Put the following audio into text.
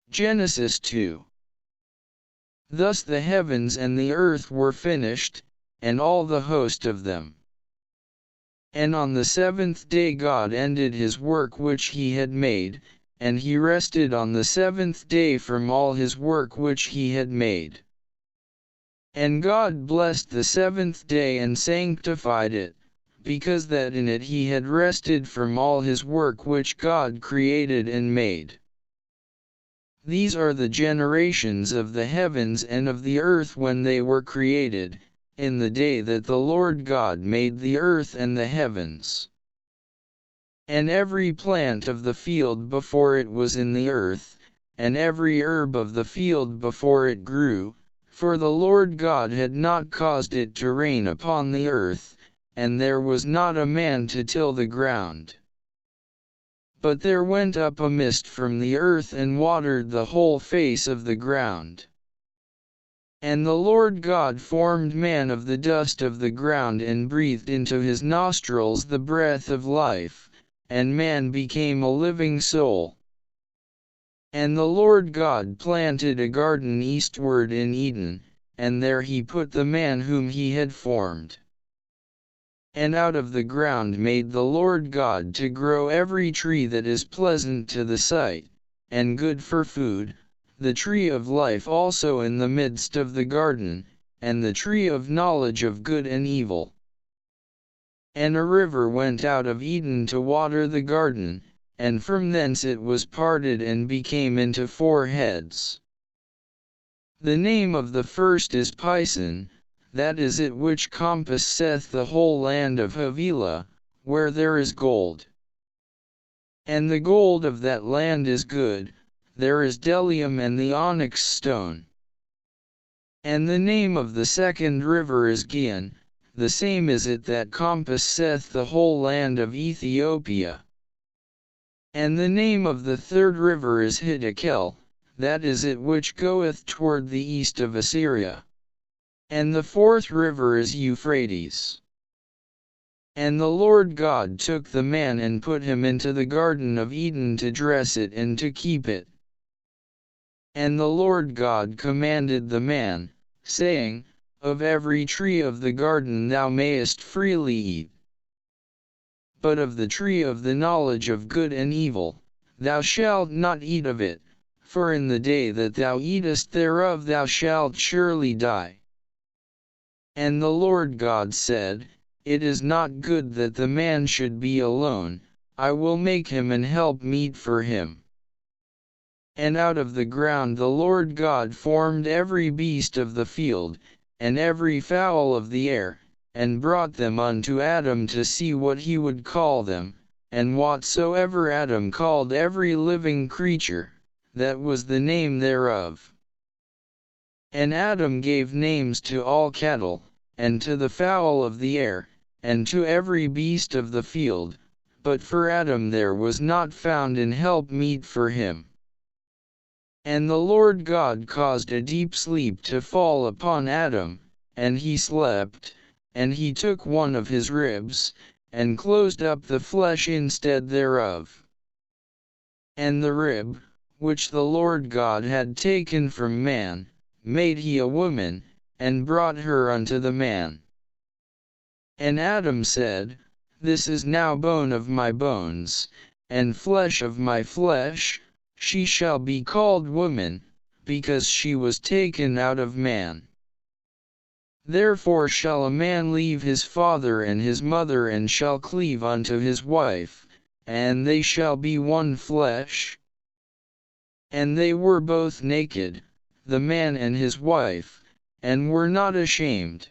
Genesis 2. Thus the heavens and the earth were finished, and all the host of them. And on the seventh day God ended his work which he had made, and he rested on the seventh day from all his work which he had made. And God blessed the seventh day and sanctified it, because that in it he had rested from all his work which God created and made. These are the generations of the heavens and of the earth when they were created, in the day that the Lord God made the earth and the heavens. And every plant of the field before it was in the earth, and every herb of the field before it grew, for the Lord God had not caused it to rain upon the earth, and there was not a man to till the ground. But there went up a mist from the earth and watered the whole face of the ground. And the Lord God formed man of the dust of the ground and breathed into his nostrils the breath of life, and man became a living soul. And the Lord God planted a garden eastward in Eden, and there he put the man whom he had formed. And out of the ground made the Lord God to grow every tree that is pleasant to the sight, and good for food, the tree of life also in the midst of the garden, and the tree of knowledge of good and evil. And a river went out of Eden to water the garden, and from thence it was parted and became into 4 heads. The name of the first is Pison, that is it which compasseth the whole land of Havilah, where there is gold. And the gold of that land is good, there is bdellium and the onyx stone. And the name of the second river is Gihon, the same is it that compasseth the whole land of Ethiopia. And the name of the third river is Hiddekel, that is it which goeth toward the east of Assyria. And the fourth river is Euphrates. And the Lord God took the man and put him into the garden of Eden to dress it and to keep it. And the Lord God commanded the man, saying, Of every tree of the garden thou mayest freely eat. But of the tree of the knowledge of good and evil, thou shalt not eat of it, for in the day that thou eatest thereof thou shalt surely die. And the Lord God said, It is not good that the man should be alone, I will make him an help meet for him. And out of the ground the Lord God formed every beast of the field, and every fowl of the air, and brought them unto Adam to see what he would call them, and whatsoever Adam called every living creature, that was the name thereof. And Adam gave names to all cattle, and to the fowl of the air, and to every beast of the field, but for Adam there was not found an help meet for him. And the Lord God caused a deep sleep to fall upon Adam, and he slept, and he took one of his ribs, and closed up the flesh instead thereof. And the rib, which the Lord God had taken from man, made he a woman, and brought her unto the man. And Adam said, This is now bone of my bones, and flesh of my flesh, she shall be called woman, because she was taken out of man. Therefore shall a man leave his father and his mother and shall cleave unto his wife, and they shall be one flesh. And they were both naked, the man and his wife, and were not ashamed.